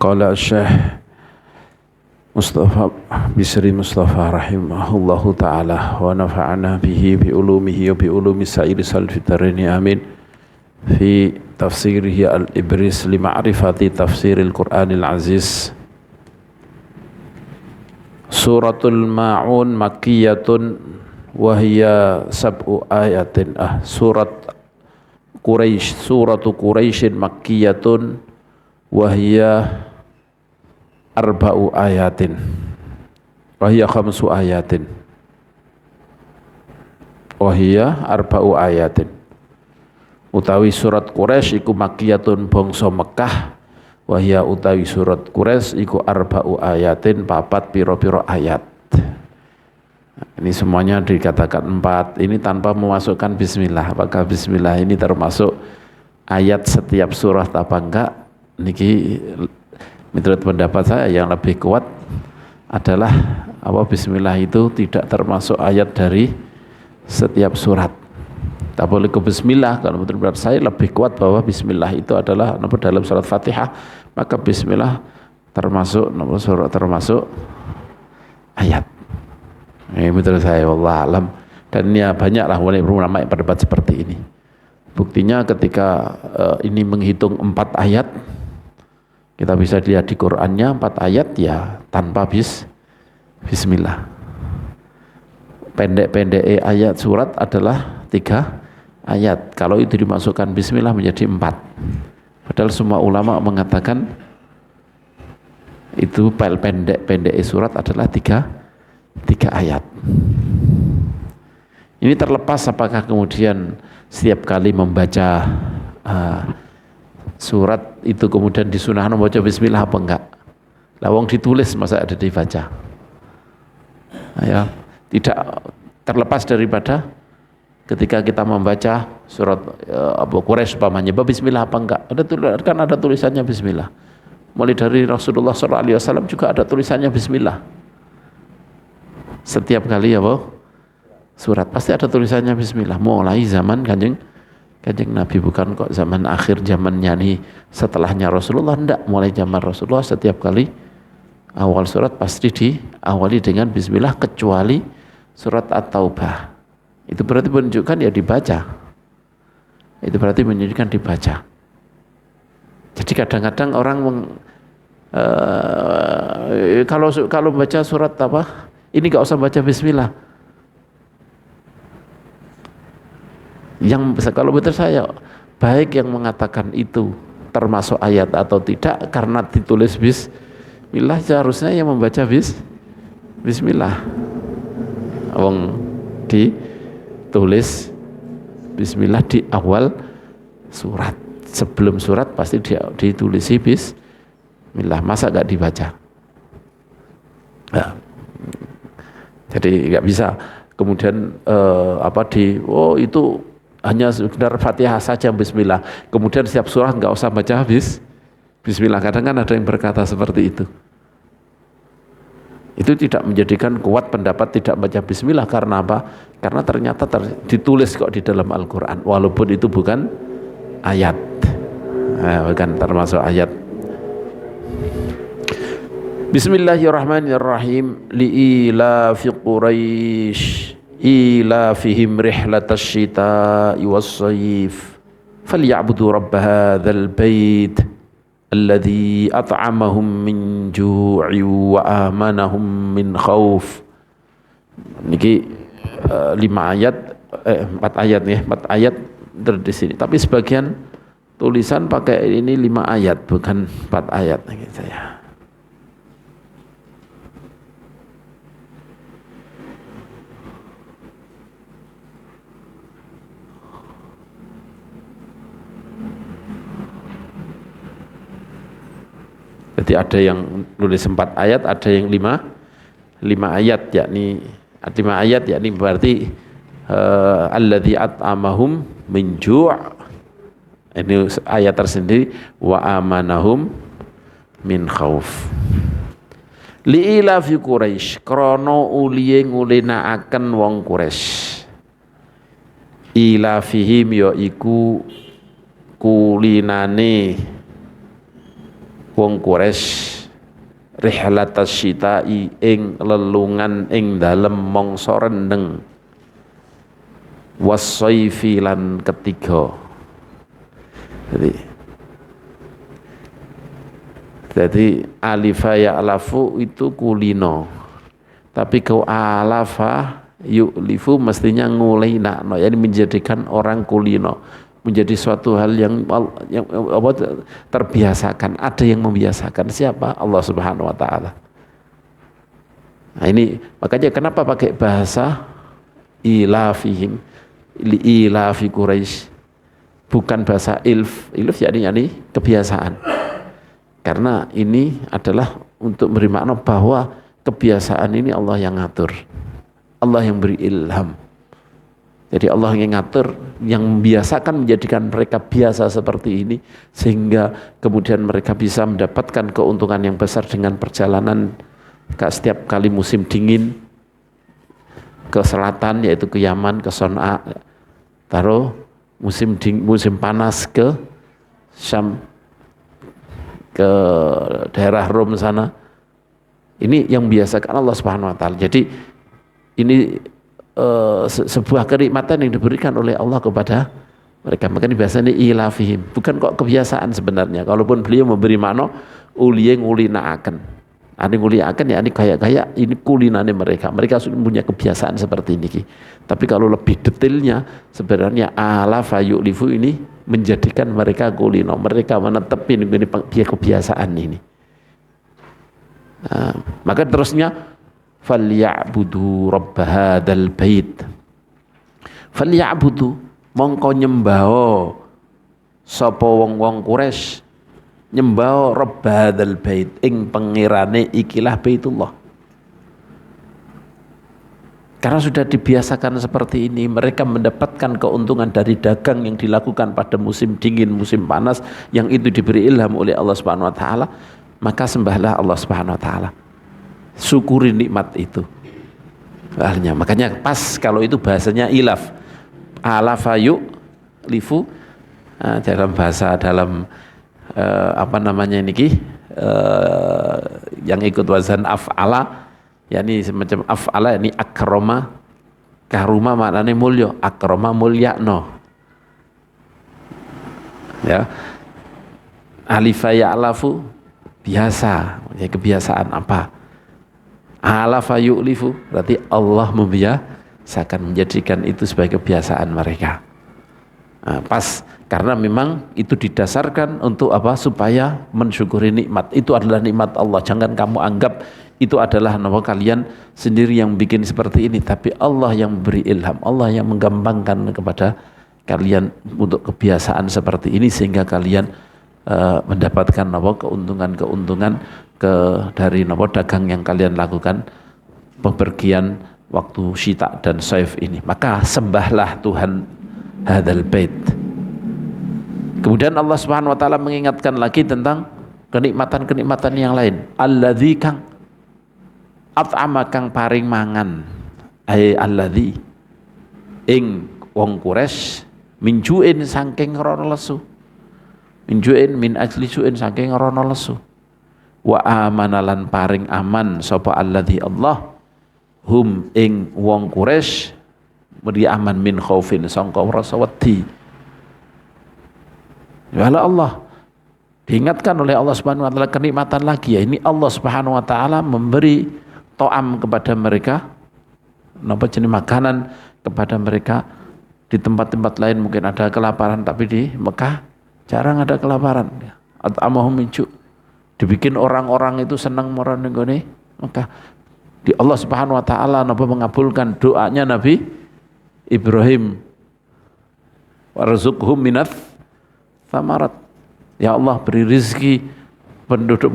Qala Syekh Mustafa Bisri Mustafa rahimahullahu ta'ala wa nafa'ana bihi bi ulumihi wa bi ulumi sa'iri salfitarini amin fi tafsirihi al-ibris li ma'rifati tafsiril Qur'anil Aziz. Suratul Ma'un makkiyatun wa hiya sab'u ayatin. Surat Quraisy, suratu Quraisyin makkiyatun wa hiya arba'u ayatin wa hiya khamsu ayatin wa hiya arba'u ayatin. Utawi surat Quraisy iku makkiyatun bangsa Mekah, wa hiya utawi surat Quraisy iku arba'u ayatin papat piro-piro ayat. Ini semuanya dikatakan 4, ini tanpa memasukkan bismillah. Apakah bismillah ini termasuk ayat setiap surat apa enggak? Niki menurut pendapat saya yang lebih kuat adalah bismillah itu tidak termasuk ayat dari setiap surat. Tak boleh ke bismillah. Kalau menurut pendapat saya lebih kuat bahwa bismillah itu adalah dalam surat Fatihah, maka bismillah termasuk surat, termasuk ayat. Ini menurut saya, wallah alam. Dan ini banyaklah ulama yang berdebat seperti ini. Buktinya ketika ini menghitung 4 ayat, kita bisa lihat di Qur'annya 4 ayat ya tanpa bismillah. Pendek-pendek ayat surat adalah 3 ayat. Kalau itu dimasukkan bismillah menjadi 4. Padahal semua ulama mengatakan itu pendek surat adalah 3 ayat. Ini terlepas apakah kemudian setiap kali membaca surat itu kemudian disunahkan membaca bismillah apa enggak. Lawang ditulis masa ada dibaca. Ya, tidak terlepas daripada ketika kita membaca surat Quraisy umpamanya bismillah apa enggak. Ada tulisannya bismillah. Mulai dari Rasulullah SAW juga ada tulisannya bismillah. Setiap kali surat pasti ada tulisannya bismillah. Mulai zaman Kanjeng Nabi, bukan kok zaman akhir zamannya nih setelahnya Rasulullah, enggak, mulai zaman Rasulullah setiap kali awal surat pasti diawali dengan bismillah kecuali surat At-Taubah. Itu berarti menunjukkan ya dibaca. Itu berarti menunjukkan dibaca. Jadi kadang-kadang orang kalau baca surat ini enggak usah baca bismillah. Yang kalau menurut saya baik yang mengatakan itu termasuk ayat atau tidak karena ditulis bismillah, seharusnya yang membaca bismillah. Wong ditulis bismillah di awal surat, sebelum surat pasti ditulisi bismillah, masa gak dibaca? Nah, jadi gak bisa kemudian itu hanya sekedar Fatihah saja bismillah, kemudian setiap surah enggak usah baca bismillah. Kadang kan ada yang berkata seperti itu. Itu tidak menjadikan kuat pendapat tidak baca bismillah. Karena apa? Karena ternyata ditulis kok di dalam Al-Quran, walaupun itu bukan ayat, bukan termasuk ayat. Bismillahirrahmanirrahim. Li'ilafi Quraisy ilafihim rihlatash shita'i was-sayif falya'budu rabb hadzal bait alladzi at'amahum min ju'i wa amanahum min khauf. Niki 5 ayat 4 ayat ya, 4 ayat di sini. Tapi sebagian tulisan pakai ini 5 ayat bukan 4 ayat gitu ya. Jadi ada yang nulis 4 ayat, ada yang 5 ayat, yakni 5 ayat, yakni berarti alladzi at'amahum min ju'. Ini ayat tersendiri, wa amanahum min khauf. Li'ilafi Quraisy, krana uliye ngulinakaken wong Quraisy. Ilafihim ya iku kulinane wong Quraisy rihlatas syita'i ing lelungan ing dalem mangsa rendeng was-saifi lan ketiga. Jadi alifa ya'lafu itu kulino, tapi kau alafa yu'lifu mestinya ngulainakno, yani menjadikan orang kulino, menjadi suatu hal yang terbiasakan. Ada yang membiasakan, siapa? Allah Subhanahu wa taala. Nah ini makanya kenapa pakai bahasa ilafihim, ilafi Quraisy, bukan bahasa ilf yani kebiasaan. Karena ini adalah untuk beri makna bahwa kebiasaan ini Allah yang ngatur, Allah yang beri ilham. Jadi Allah yang ngatur, yang membiasakan, menjadikan mereka biasa seperti ini, sehingga kemudian mereka bisa mendapatkan keuntungan yang besar dengan perjalanan setiap kali musim dingin ke selatan, yaitu ke Yaman, ke Son'a, taruh musim panas ke Syam, ke daerah Rom sana. Ini yang biasakan Allah Subhanahu wa taala. Jadi ini sebuah kenikmatan yang diberikan oleh Allah kepada mereka. Makanya biasanya ilafihim, bukan kok kebiasaan sebenarnya. Kalaupun beliau memberi makna uliye ngulinaaken, ane ngulinaaken ya ini kayak ini kulinane mereka. Mereka sudah punya kebiasaan seperti ini. Tapi kalau lebih detailnya sebenarnya alafa yu'lifu ini menjadikan mereka kulino, mereka menetapin ini kebiasaan ini. Nah, maka terusnya falyabudu rabb hadzal bait. Falyabudu mongko nyembah sapa wong-wong Quraisy, nyembah rabb hadzal bait ing pengirane ikilah Baitullah. Karena sudah dibiasakan seperti ini, mereka mendapatkan keuntungan dari dagang yang dilakukan pada musim dingin, musim panas, yang itu diberi ilham oleh Allah Subhanahu wa taala, maka sembahlah Allah Subhanahu wa taala. Syukuri nikmat itu. Akhirnya, makanya pas kalau itu bahasanya ilaf. Alafa yu'lifu, dalam bahasa yang ikut wazan af'ala, yakni semacam af'ala, yakni akroma, karuma maknanya mulya, akroma mulyakno. Ya. Alifa ya'lafu biasa, ya kebiasaan apa? Alafa yu'lifu berarti Allah membiasakan, menjadikan itu sebagai kebiasaan mereka. Nah, pas karena memang itu didasarkan untuk apa? Supaya mensyukuri nikmat. Itu adalah nikmat Allah. Jangan kamu anggap itu adalah kalian sendiri yang bikin seperti ini, tapi Allah yang beri ilham, Allah yang menggampangkan kepada kalian untuk kebiasaan seperti ini, sehingga kalian mendapatkan keuntungan dari dagang yang kalian lakukan bepergian waktu syita dan saif ini. Maka sembahlah Tuhan hadzal bait. Kemudian Allah Subhanahu wa taala mengingatkan lagi tentang kenikmatan-kenikmatan yang lain. Alladzi kang at'ama kang paring mangan, alladzi ing wong Quraisy minjuin saking rono lesu, minjuin min ajli suin saking rono lesu, wa amanalan paring aman sapa alladzi Allah hum ing wong Quraisy beri aman min khaufin sangka rasa wedi. Wala Allah diingatkan oleh Allah Subhanahu wa taala kenikmatan lagi, ya ini Allah Subhanahu wa taala memberi to'am kepada mereka, jenis makanan kepada mereka. Di tempat-tempat lain mungkin ada kelaparan, tapi di Mekah jarang ada kelaparan. At'amahum min ju', dibikin orang-orang itu senang marang nggone Mekah. Di Allah Subhanahu wa taala mengabulkan doanya Nabi Ibrahim, warzuqhum minats tsamarat. Ya Allah, beri rezeki penduduk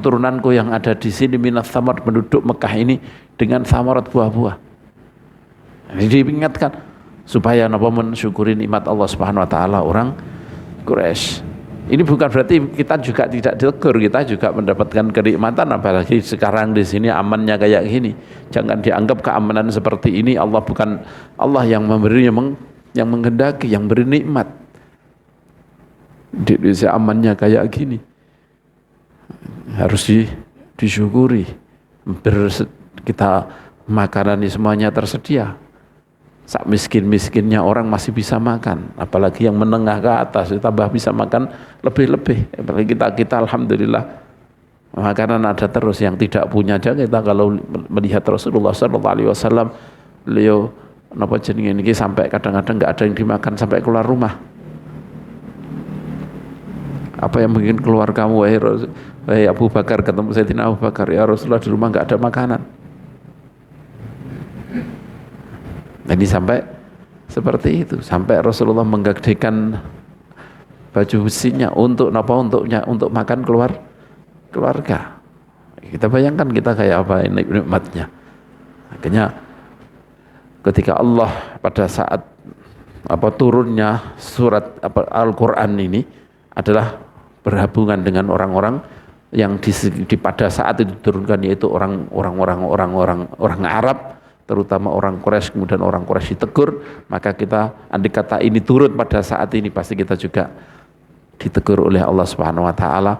turunanku yang ada di sini minat samar, penduduk Mekah ini dengan samarat buah-buah. Ini diingatkan supaya mensyukuri nikmat Allah Subhanahu wa taala orang Quraisy. Ini bukan berarti kita juga tidak ditegur, kita juga mendapatkan kenikmatan, apalagi sekarang di sini amannya kayak gini. Jangan dianggap keamanan seperti ini Allah bukan Allah yang memberi, yang menghendaki, yang beri nikmat. Di Indonesia amannya kayak gini. harus disyukuri. Kita makanan ini semuanya tersedia. Sak miskin-miskinnya orang masih bisa makan, apalagi yang menengah ke atas tambah bisa makan lebih-lebih. Apalagi kita alhamdulillah makanan ada terus. Yang tidak punya aja kita kalau melihat Rasulullah SAW, beliau napa jenenge niki sampai kadang-kadang nggak ada yang dimakan sampai keluar rumah. Apa yang mungkin keluar kamu wahai Abu Bakar, ketemu Sayyidina Abu Bakar, ya Rasulullah di rumah nggak ada makanan. Jadi sampai seperti itu, sampai Rasulullah menggadekan baju besinya untuk makan keluarga. Kita bayangkan kita kayak apa nikmatnya. Akhirnya ketika Allah pada saat turunnya surat Al-Qur'an ini adalah berhubungan dengan orang-orang yang pada saat itu diturunkan, yaitu orang Arab, terutama orang Quraisy. Kemudian orang Quraisy ditegur, maka kita andai kata ini turun pada saat ini, pasti kita juga ditegur oleh Allah Subhanahu wa taala.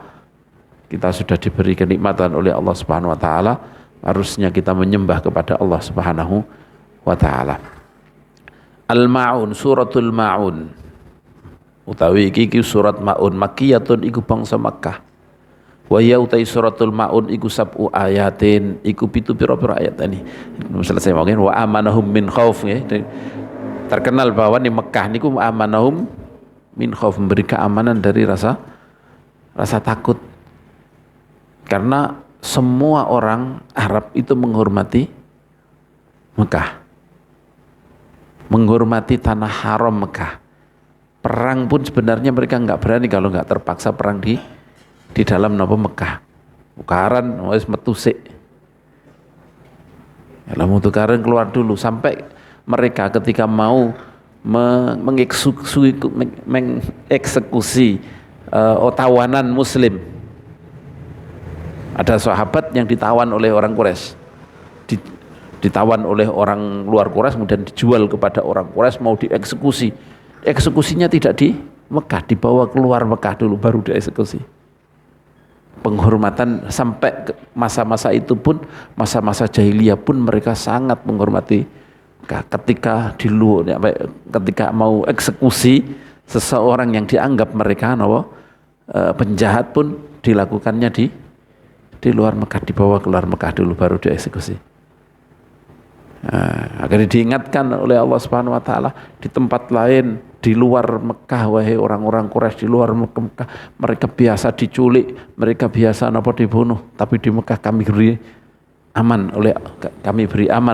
Kita sudah diberi kenikmatan oleh Allah Subhanahu wa taala, harusnya kita menyembah kepada Allah Subhanahu wa taala. Al-Ma'un, suratul Ma'un. Utawi iki surat Ma'un, makkiyatun iku bangsa Makkah. Wa ya utai suratul Ma'un iku sab'u ayatin, iku pitu pira-pira ayat ini. Selesai mungkin wa amanahum min khauf ya. Terkenal bahwa di Mekah niku amanahum min khauf, memberi keamanan dari rasa takut. Karena semua orang Arab itu menghormati Mekah. Menghormati tanah haram Mekah. Perang pun sebenarnya mereka nggak berani kalau nggak terpaksa perang di dalam Mekah. Tukaran wis metu sik. Kalau tukaran keluar dulu, sampai mereka ketika mau mengeksekusi tawanan muslim. Ada sahabat yang ditawan oleh orang Quraisy. Ditawan oleh orang luar Quraisy, kemudian dijual kepada orang Quraisy, mau dieksekusi. Eksekusinya tidak di Mekah, dibawa keluar Mekah dulu baru dieksekusi. Penghormatan sampai masa-masa itu pun, masa-masa jahiliyah pun mereka sangat menghormati ketika ketika mau eksekusi seseorang yang dianggap mereka penjahat pun dilakukannya di luar Mekah, dibawa keluar Mekah dulu baru dieksekusi. Agar diingatkan oleh Allah Subhanahu wa taala di tempat lain di luar Mekah, wahai orang-orang Quraisy di luar Mekah, mereka biasa diculik, mereka biasa dibunuh, tapi di Mekah kami beri aman,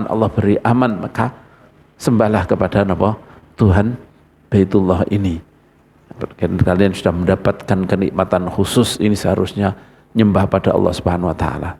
Allah beri aman, maka sembahlah kepada Tuhan Baitullah ini. Kalian sudah mendapatkan kenikmatan khusus ini, seharusnya nyembah pada Allah Subhanahu wa taala.